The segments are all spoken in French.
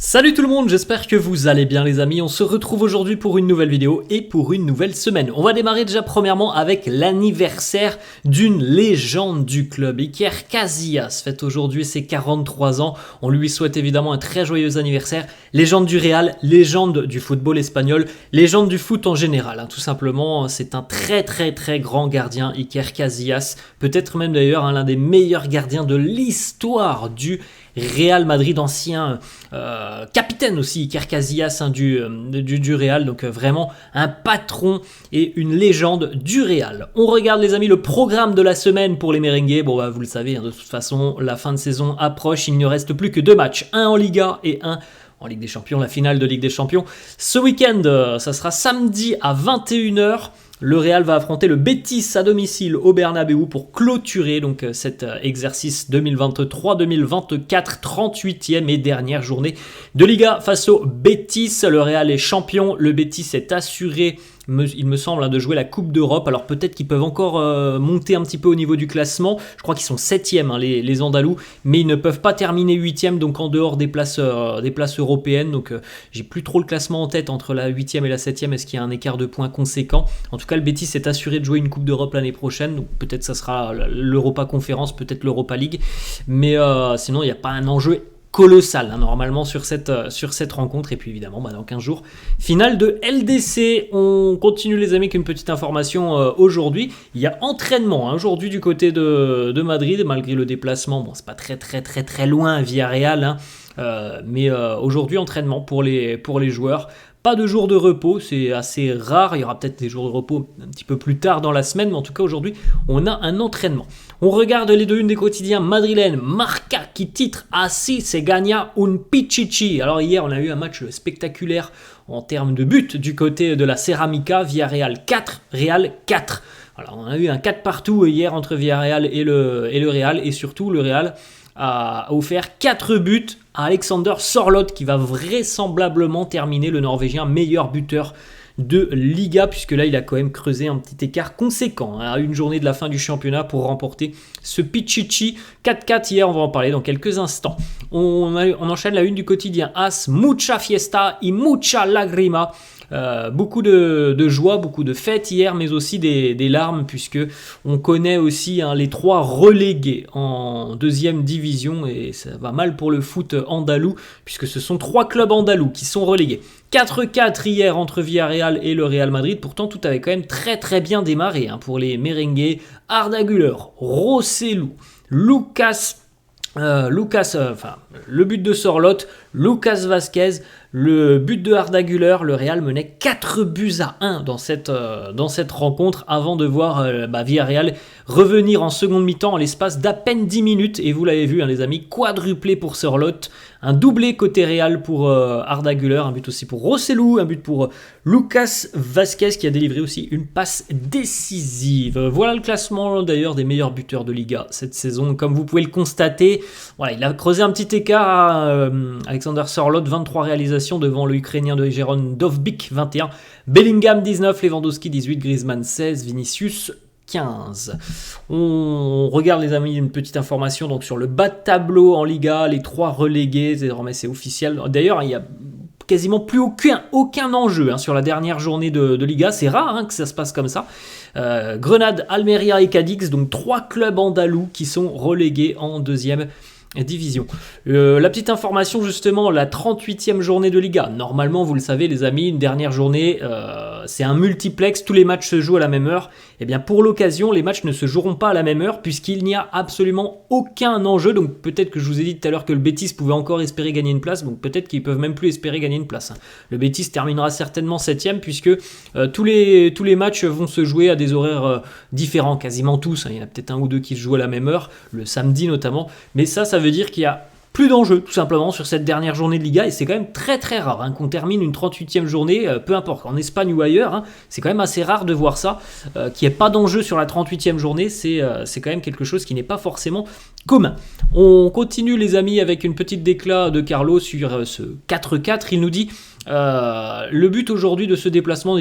Salut tout le monde, j'espère que vous allez bien les amis, on se retrouve aujourd'hui pour une nouvelle vidéo et pour une nouvelle semaine. On va démarrer déjà premièrement avec l'anniversaire d'une légende du club. Iker Casillas fête aujourd'hui ses 43 ans, on lui souhaite évidemment un très joyeux anniversaire. Légende du Real, légende du football espagnol, légende du foot en général. Tout simplement, c'est un très grand gardien, Iker Casillas. Peut-être même d'ailleurs l'un des meilleurs gardiens de l'histoire du Real Madrid, ancien capitaine aussi, Iker Casillas du Real, donc vraiment un patron et une légende du Real. On regarde les amis le programme de la semaine pour les merengues. Bon bah vous le savez, de toute façon la fin de saison approche, il ne reste plus que 2 matchs, un en Liga et un en Ligue des Champions, la finale de Ligue des Champions. Ce week-end, ça sera samedi à 21h. Le Real va affronter le Betis à domicile au Bernabéu pour clôturer donc cet exercice 2023-2024, 38e et dernière journée de Liga face au Betis. Le Real est champion, le Betis est assuré, il me semble, de jouer la Coupe d'Europe. Alors peut-être qu'ils peuvent encore monter un petit peu au niveau du classement. Je crois qu'ils sont 7e, les Andalous, mais ils ne peuvent pas terminer 8e, donc en dehors des places européennes. Donc j'ai plus trop le classement en tête entre la 8e et la 7e. Est-ce qu'il y a un écart de points conséquent? En tout cas, le Betis est assuré de jouer une Coupe d'Europe l'année prochaine. Donc peut-être ça sera l'Europa Conference, peut-être l'Europa League. Mais sinon, il n'y a pas un enjeu colossal normalement sur cette rencontre. Et puis évidemment dans 15 jours, finale de LDC. On continue les amis avec une petite information aujourd'hui. Il y a entraînement aujourd'hui du côté de Madrid, malgré le déplacement. Bon, c'est pas très loin Villarreal, mais aujourd'hui entraînement pour les joueurs. Pas de jours de repos, c'est assez rare, il y aura peut-être des jours de repos un petit peu plus tard dans la semaine, mais en tout cas aujourd'hui on a un entraînement. On regarde les 2-1 des quotidiens madrilènes. Marca qui titre Así se gana un pichichi. Alors hier on a eu un match spectaculaire en termes de buts du côté de la Ceramica. Villarreal 4, Real 4. Alors on a eu un 4 partout hier entre Villarreal et le Real, et surtout le Real a offert 4 buts à Alexander Sørloth, qui va vraisemblablement terminer le Norvégien meilleur buteur de Liga, puisque là il a quand même creusé un petit écart conséquent à une journée de la fin du championnat pour remporter ce Pichichi. 4-4 hier, on va en parler dans quelques instants. On enchaîne la une du quotidien AS, mucha fiesta y mucha lagrima. Beaucoup de joie, beaucoup de fêtes hier, mais aussi des larmes, puisque on connaît aussi les 3 relégués en deuxième division, et ça va mal pour le foot andalou, puisque ce sont 3 clubs andalous qui sont relégués. 4-4 hier entre Villarreal et le Real Madrid. Pourtant tout avait quand même très bien démarré pour les merengues. Arda Güler, Rosselló, le but de Sørloth, Lucas Vázquez, le but de Arda Güler. Le Real menait 4-1 dans cette rencontre, avant de voir Villarreal revenir en seconde mi-temps en l'espace d'à peine 10 minutes. Et vous l'avez vu les amis, quadruplé pour Sørloth, un doublé côté Real pour Arda Güler, un but aussi pour Rosselló, un but pour Lucas Vázquez qui a délivré aussi une passe décisive. Voilà le classement d'ailleurs des meilleurs buteurs de Liga cette saison. Comme vous pouvez le constater, voilà, il a creusé un petit écart à Alexander Sørloth, 23 réalisations devant le Ukrainien de Jeroen Dovbyk, 21, Bellingham 19, Lewandowski 18, Griezmann 16, Vinicius 15. On regarde les amis une petite information donc sur le bas de tableau en Liga, les 3 relégués, désormais c'est officiel. D'ailleurs il y a quasiment plus aucun enjeu sur la dernière journée de Liga, c'est rare que ça se passe comme ça. Grenade, Almeria et Cadix, donc 3 clubs andalous qui sont relégués en deuxième division. La petite information justement, la 38e journée de Liga. Normalement, vous le savez les amis, une dernière journée, c'est un multiplex, tous les matchs se jouent à la même heure. Et bien pour l'occasion, les matchs ne se joueront pas à la même heure puisqu'il n'y a absolument aucun enjeu. Donc peut-être que je vous ai dit tout à l'heure que le Betis pouvait encore espérer gagner une place, donc peut-être qu'ils peuvent même plus espérer gagner une place. Le Betis terminera certainement 7e puisque tous les matchs vont se jouer à des horaires différents, quasiment tous. Il y en a peut-être un ou deux qui se jouent à la même heure, le samedi notamment. Mais ça veut dire qu'il y a plus d'enjeux tout simplement sur cette dernière journée de Liga, et c'est quand même très rare qu'on termine une 38e journée, peu importe en Espagne ou ailleurs, c'est quand même assez rare de voir ça, qu'il n'y ait pas d'enjeu sur la 38e journée, c'est quand même quelque chose qui n'est pas forcément commun. On continue les amis avec une petite déclat de Carlo sur ce 4-4. Il nous dit le but aujourd'hui de ce déplacement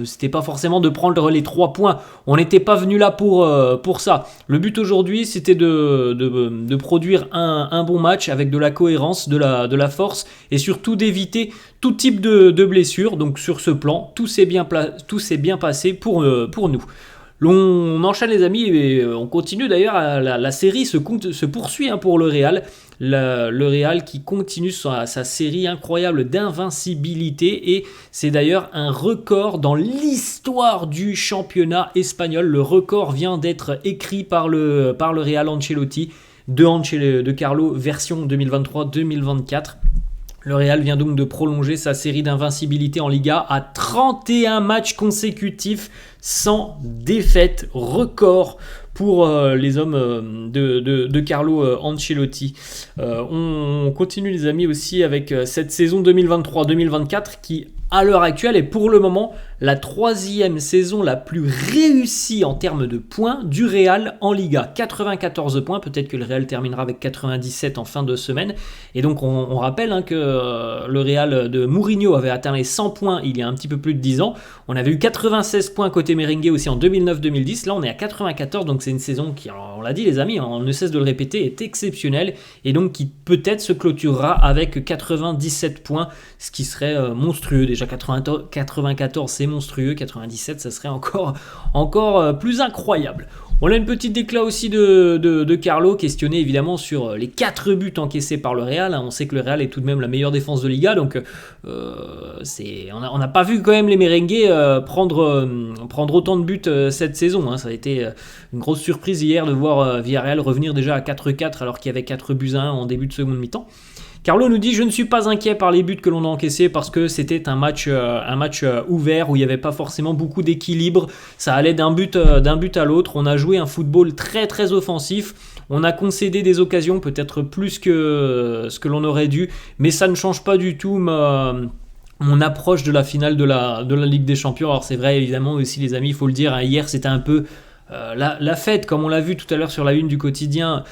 c'était pas forcément de prendre les 3 points. On n'était pas venu là pour ça. Le but aujourd'hui c'était de produire un bon match avec de la cohérence, de la force et surtout d'éviter tout type de blessure. Donc sur ce plan, tout s'est bien passé pour nous. On enchaîne les amis et on continue d'ailleurs, la série se poursuit pour le Real. Le Real qui continue sa série incroyable d'invincibilité et c'est d'ailleurs un record dans l'histoire du championnat espagnol. Le record vient d'être écrit par le Real Ancelotti de Carlo version 2023-2024. Le Real vient donc de prolonger sa série d'invincibilité en Liga à 31 matchs consécutifs sans défaite, record pour les hommes de Carlo Ancelotti. On continue les amis aussi avec cette saison 2023-2024 qui à l'heure actuelle est pour le moment la 3e saison la plus réussie en termes de points du Real en Liga. 94 points, peut-être que le Real terminera avec 97 en fin de semaine. Et donc on rappelle que le Real de Mourinho avait atteint les 100 points il y a un petit peu plus de 10 ans. On avait eu 96 points côté merengue aussi en 2009-2010. Là on est à 94, donc c'est une saison qui, on l'a dit les amis, on ne cesse de le répéter, est exceptionnelle. Et donc qui peut-être se clôturera avec 97 points, ce qui serait monstrueux. Déjà 94 c'est monstrueux, 97 ça serait encore plus incroyable. On a une petite déclat aussi de Carlo, questionné évidemment sur les 4 buts encaissés par le Real. On sait que le Real est tout de même la meilleure défense de Liga, donc on n'a pas vu quand même les merengues prendre autant de buts cette saison. Ça a été une grosse surprise hier de voir Villarreal revenir déjà à 4-4 alors qu'il y avait 4 buts à 1 en début de seconde mi-temps. Carlo nous dit « Je ne suis pas inquiet par les buts que l'on a encaissés parce que c'était un match ouvert où il n'y avait pas forcément beaucoup d'équilibre. Ça allait d'un but à l'autre. On a joué un football très très offensif. On a concédé des occasions peut-être plus que ce que l'on aurait dû. Mais ça ne change pas du tout mon approche de la finale de la Ligue des Champions. » Alors c'est vrai évidemment aussi les amis, il faut le dire. Hier c'était un peu... la fête, comme on l'a vu tout à l'heure sur la une du quotidien,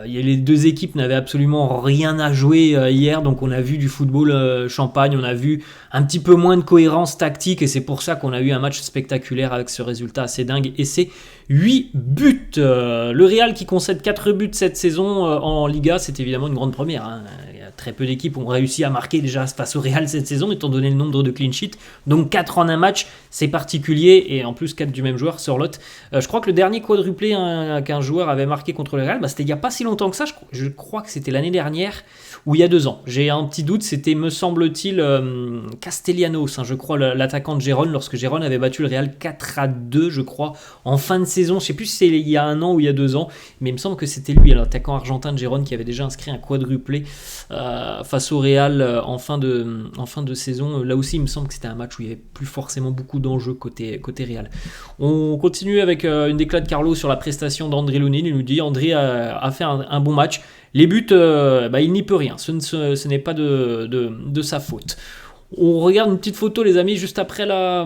les 2 équipes n'avaient absolument rien à jouer hier, donc on a vu du football champagne, on a vu un petit peu moins de cohérence tactique et c'est pour ça qu'on a eu un match spectaculaire avec ce résultat assez dingue et c'est 8 buts. Le Real qui concède 4 buts cette saison en Liga, c'est évidemment une grande première. Très peu d'équipes ont réussi à marquer déjà face au Real cette saison, étant donné le nombre de clean sheets. Donc 4 en un match, c'est particulier. Et en plus 4 du même joueur, Sørloth. Je crois que le dernier quadruplé qu'un joueur avait marqué contre le Real, c'était il n'y a pas si longtemps que ça. Je crois que c'était l'année dernière ou il y a 2 ans. J'ai un petit doute, c'était, me semble-t-il, Castellanos, je crois, l'attaquant de Gérone, lorsque Gérone avait battu le Real 4-2, je crois, en fin de saison. Je ne sais plus si c'est il y a 1 an ou il y a 2 ans, mais il me semble que c'était lui, l'attaquant argentin de Gérone, qui avait déjà inscrit un quadruplé face au Real en fin de saison. Là aussi il me semble que c'était un match où il n'y avait plus forcément beaucoup d'enjeux côté Real. On continue avec une déclat de Carlo sur la prestation d'André Lunin. Il nous dit André a fait un bon match. Les buts, il n'y peut rien, ce n'est pas de sa faute. On regarde une petite photo les amis, juste après la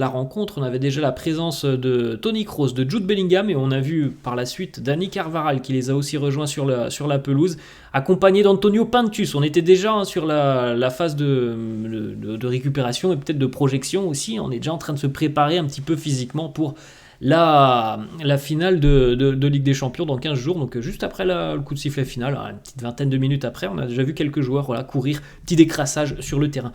rencontre, on avait déjà la présence de Toni Kroos, de Jude Bellingham et on a vu par la suite Dani Carvajal qui les a aussi rejoints sur la pelouse, accompagné d'Antonio Pintus. On était déjà sur la phase de récupération et peut-être de projection aussi, on est déjà en train de se préparer un petit peu physiquement pour la finale de Ligue des Champions dans 15 jours, donc juste après le coup de sifflet final, une petite vingtaine de minutes après, on a déjà vu quelques joueurs courir, petit décrassage sur le terrain.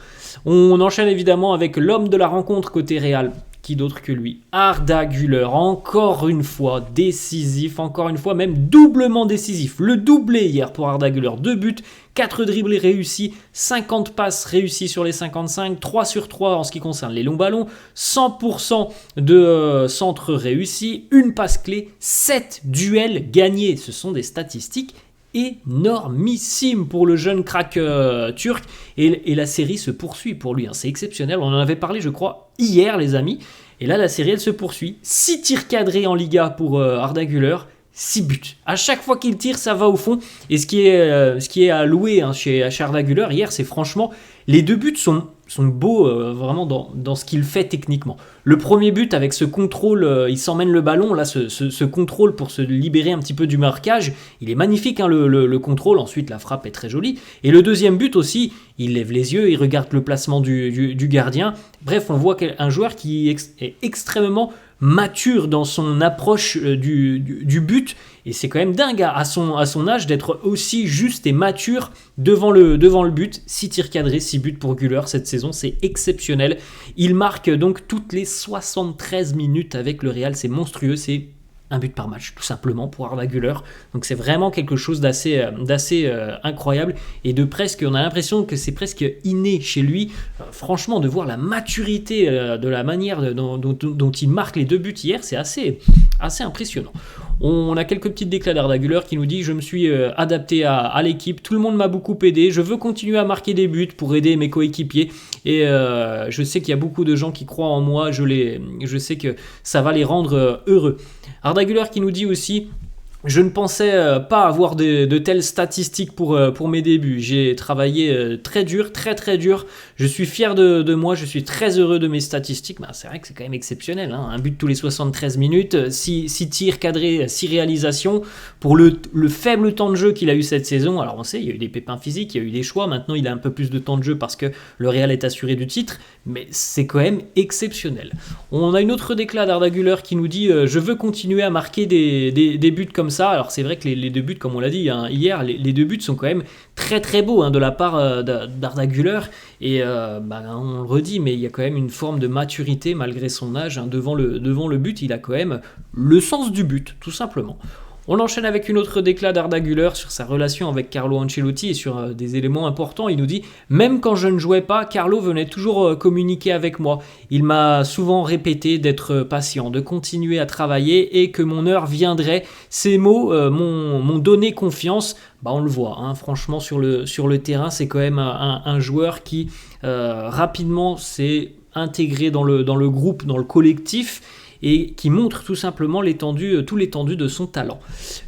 On enchaîne évidemment avec l'homme de la rencontre côté Real, qui d'autre que lui, Arda Güler, encore une fois décisif, encore une fois même doublement décisif, le doublé hier pour Arda Güler, 2 buts, 4 dribblés réussis, 50 passes réussies sur les 55, 3 sur 3 en ce qui concerne les longs ballons, 100% de centres réussis, une passe clé, 7 duels gagnés. Ce sont des statistiques énormissimes pour le jeune crack turc et la série se poursuit pour lui. C'est exceptionnel, on en avait parlé je crois hier les amis, et là la série elle se poursuit. 6 tirs cadrés en Liga pour Arda Güler, 6 buts. À chaque fois qu'il tire, ça va au fond. Et ce qui est à louer chez Arda Güler hier, c'est franchement, les 2 buts sont sont beaux vraiment dans ce qu'il fait techniquement. Le premier but avec ce contrôle, il s'emmène le ballon, là ce contrôle pour se libérer un petit peu du marquage, il est magnifique hein, le contrôle, ensuite la frappe est très jolie. Et le deuxième but aussi, il lève les yeux, il regarde le placement du gardien. Bref, on voit un joueur qui est extrêmement mature dans son approche du but, et c'est quand même dingue à son âge d'être aussi juste et mature devant le but. 6 tirs cadrés, 6 buts pour Güler cette saison, c'est exceptionnel. Il marque donc toutes les 73 minutes avec le Real, c'est monstrueux, c'est un but par match, tout simplement, pour Arda Güler. Donc c'est vraiment quelque chose d'assez incroyable, et de presque, on a l'impression que c'est presque inné chez lui. Franchement, de voir la maturité de la manière dont il marque les 2 buts hier, c'est assez impressionnant. On a quelques petites déclats d'Arda Güler qui nous dit « Je me suis adapté à l'équipe, tout le monde m'a beaucoup aidé, je veux continuer à marquer des buts pour aider mes coéquipiers, et je sais qu'il y a beaucoup de gens qui croient en moi, je sais que ça va les rendre heureux. » Arda Güler qui nous dit aussi « Je ne pensais pas avoir de telles statistiques pour mes débuts. J'ai travaillé très dur, très dur. Je suis fier de moi, je suis très heureux de mes statistiques. » C'est vrai que c'est quand même exceptionnel. Hein. Un but tous les 73 minutes, 6 tirs cadrés, 6 réalisations. Pour le faible temps de jeu qu'il a eu cette saison, alors on sait, il y a eu des pépins physiques, il y a eu des choix. Maintenant, il a un peu plus de temps de jeu parce que le Real est assuré du titre. Mais c'est quand même exceptionnel. On a une autre déclat d'Arda Güler qui nous dit « Je veux continuer à marquer des buts comme ça. » Alors c'est vrai que les 2 buts, comme on l'a dit hein, hier, les 2 buts sont quand même très beaux hein, de la part d'Arda Güler, et on le redit, mais il y a quand même une forme de maturité malgré son âge hein, devant le but. Il a quand même le sens du but, tout simplement. On enchaîne avec une autre déclat d'Arda Güler sur sa relation avec Carlo Ancelotti et sur des éléments importants. Il nous dit « Même quand je ne jouais pas, Carlo venait toujours communiquer avec moi. Il m'a souvent répété d'être patient, de continuer à travailler et que mon heure viendrait. Ces mots m'ont donné confiance. » On le voit, hein, franchement, sur le terrain, c'est quand même un joueur qui rapidement s'est intégré dans le groupe, dans le collectif, et qui montre tout simplement tout l'étendue de son talent.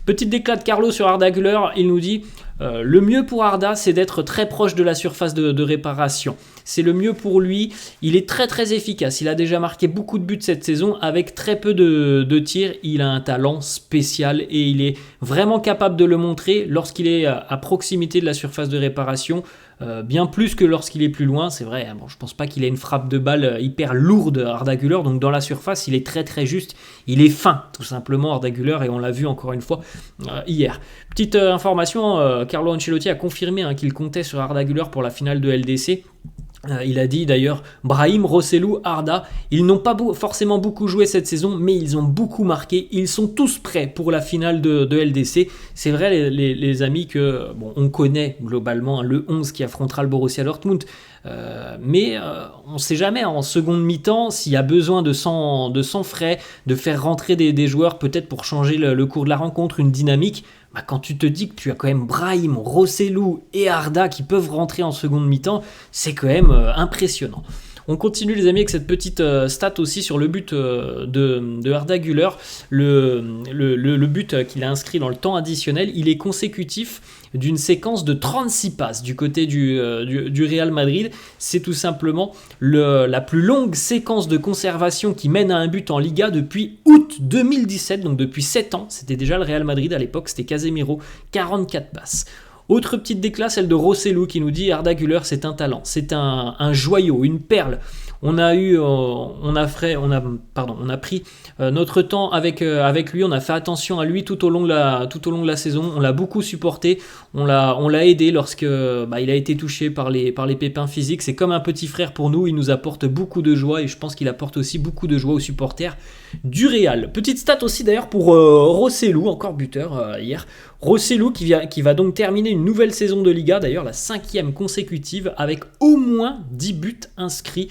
Petite déclat de Carlo sur Arda Güler, il nous dit le mieux pour Arda, c'est d'être très proche de la surface de réparation. C'est le mieux pour lui, il est très efficace. Il a déjà marqué beaucoup de buts cette saison avec très peu de tirs. Il a un talent spécial et il est vraiment capable de le montrer lorsqu'il est à proximité de la surface de réparation. Bien plus que lorsqu'il est plus loin, c'est vrai. Je pense pas qu'il ait une frappe de balle hyper lourde, Arda Güler. Donc dans la surface, il est très juste. Il est fin, tout simplement, Arda Güler, et on l'a vu encore une fois hier. Petite information, Carlo Ancelotti a confirmé hein, qu'il comptait sur Arda Güler pour la finale de LDC. Il a dit d'ailleurs Brahim, Rossellou, Arda, ils n'ont pas forcément beaucoup joué cette saison, mais ils ont beaucoup marqué. Ils sont tous prêts pour la finale de LDC. C'est vrai les amis que on connaît globalement hein, le 11 qui affrontera le Borussia Dortmund. Mais on ne sait jamais en seconde mi-temps s'il y a besoin de sang frais, de faire rentrer des joueurs peut-être pour changer le cours de la rencontre, une dynamique. Quand tu te dis que tu as quand même Brahim, Rossellou et Arda qui peuvent rentrer en seconde mi-temps, c'est quand même impressionnant. On continue les amis avec cette petite stat aussi sur le but de Arda Güler. Le but qu'il a inscrit dans le temps additionnel, il est consécutif d'une séquence de 36 passes du côté du Real Madrid. C'est tout simplement la plus longue séquence de conservation qui mène à un but en Liga depuis août 2017, donc depuis 7 ans. C'était déjà le Real Madrid à l'époque, c'était Casemiro, 44 passes. Autre petite déclat, celle de Rossellou qui nous dit Arda Güler c'est un talent, c'est un joyau, une perle. On a pris notre temps avec lui, on a fait attention à lui tout au long de la saison, on l'a beaucoup supporté, on l'a aidé lorsque il a été touché par les pépins physiques. C'est comme un petit frère pour nous, il nous apporte beaucoup de joie et je pense qu'il apporte aussi beaucoup de joie aux supporters du Real. Petite stat aussi d'ailleurs pour Rossellou, encore buteur hier. Rossellou qui va donc terminer une nouvelle saison de Liga, d'ailleurs la 5e consécutive avec au moins 10 buts inscrits,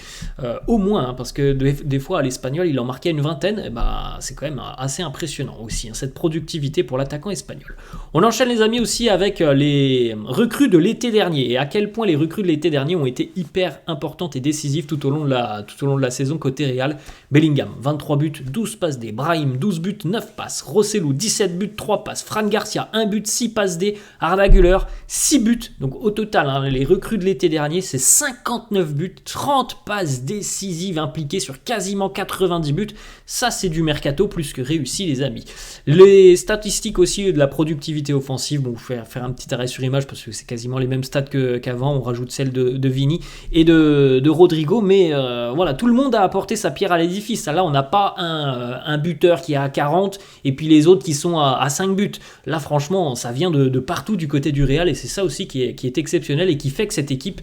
au moins, hein, parce que des fois à l'Espagnol il en marquait une vingtaine, c'est quand même assez impressionnant aussi, hein, cette productivité pour l'attaquant espagnol. On enchaîne les amis aussi avec les recrues de l'été dernier et à quel point les recrues de l'été dernier ont été hyper importantes et décisives tout au long de la saison côté Real. Bellingham, 23 buts, 12 passes D, Brahim, 12 buts, 9 passes, Rossellou, 17 buts, 3 passes, Fran Garcia, 1 1 but, 6 passes D. Arda Güler, 6 buts. Donc au total, hein, les recrues de l'été dernier, c'est 59 buts, 30 passes décisives impliquées sur quasiment 90 buts. Ça, c'est du mercato plus que réussi, les amis. Les statistiques aussi de la productivité offensive, bon, faire un petit arrêt sur image parce que c'est quasiment les mêmes stats qu'avant. On rajoute celle de Vini et de Rodrigo, mais voilà, tout le monde a apporté sa pierre à l'édifice. Là, on n'a pas un buteur qui est à 40 et puis les autres qui sont à 5 buts. Là, franchement, ça vient de partout du côté du Real et c'est ça aussi qui est exceptionnel et qui fait que cette équipe,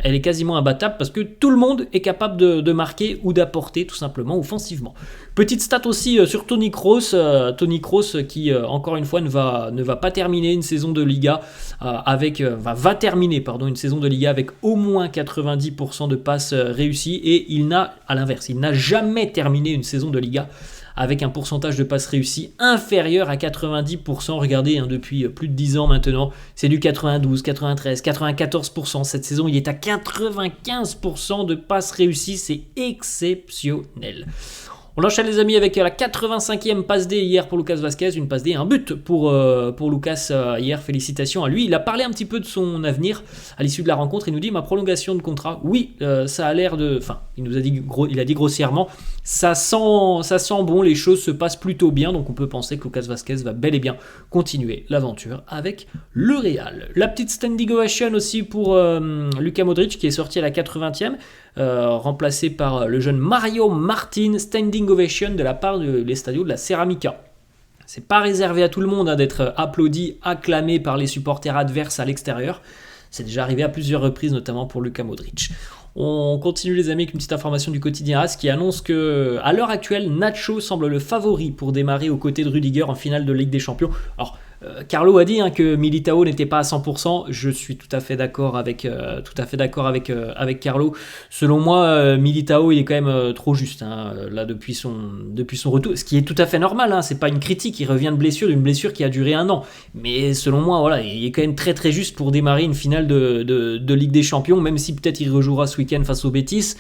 elle est quasiment imbattable parce que tout le monde est capable de marquer ou d'apporter tout simplement offensivement. Petite stat aussi sur Toni Kroos. Toni Kroos qui, encore une fois, ne va pas terminer une saison de Liga va terminer une saison de Liga avec au moins 90% de passes réussies et il n'a jamais terminé une saison de Liga avec un pourcentage de passes réussies inférieur à 90%. Regardez, hein, depuis plus de 10 ans maintenant, c'est du 92, 93, 94%. Cette saison, il est à 95% de passes réussies. C'est exceptionnel. On enchaîne les amis avec la 85e passe D hier pour Lucas Vazquez, une passe D, un but pour Lucas hier, félicitations à lui. Il a parlé un petit peu de son avenir à l'issue de la rencontre, il nous dit ma prolongation de contrat, oui, ça a l'air de... Enfin, il a dit grossièrement, ça sent bon, les choses se passent plutôt bien, donc on peut penser que Lucas Vazquez va bel et bien continuer l'aventure avec le Real. La petite standing ovation aussi pour Luka Modric qui est sorti à la 80e, remplacé par le jeune Mario Martin, standing ovation de la part de l'Estadio de la Ceramica. C'est pas réservé à tout le monde d'être applaudi, acclamé par les supporters adverses à l'extérieur. C'est déjà arrivé à plusieurs reprises, notamment pour Luka Modric. On continue les amis avec une petite information du quotidien AS qui annonce que à l'heure actuelle, Nacho semble le favori pour démarrer aux côtés de Rudiger en finale de Ligue des Champions. Alors, Carlo a dit que Militao n'était pas à 100%. Je suis tout à fait d'accord avec Carlo. Selon moi, Militao il est quand même trop juste là depuis son retour. Ce qui est tout à fait normal. C'est pas une critique. Il revient d'une blessure qui a duré 1 an. Mais selon moi, voilà, il est quand même très très juste pour démarrer une finale de Ligue des Champions. Même si peut-être il rejouera ce week-end face au Betis.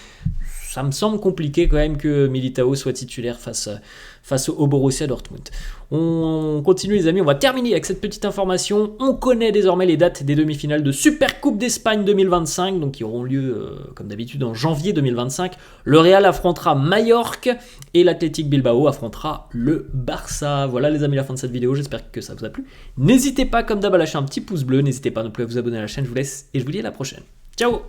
Ça me semble compliqué quand même que Militao soit titulaire face au Borussia Dortmund. On continue les amis, on va terminer avec cette petite information. On connaît désormais les dates des demi-finales de Supercoupe d'Espagne 2025, donc qui auront lieu comme d'habitude en janvier 2025. Le Real affrontera Majorque et l'Athletic Bilbao affrontera le Barça. Voilà les amis, la fin de cette vidéo, j'espère que ça vous a plu. N'hésitez pas comme d'hab à lâcher un petit pouce bleu, n'hésitez pas non plus à vous abonner à la chaîne, je vous laisse et je vous dis à la prochaine. Ciao!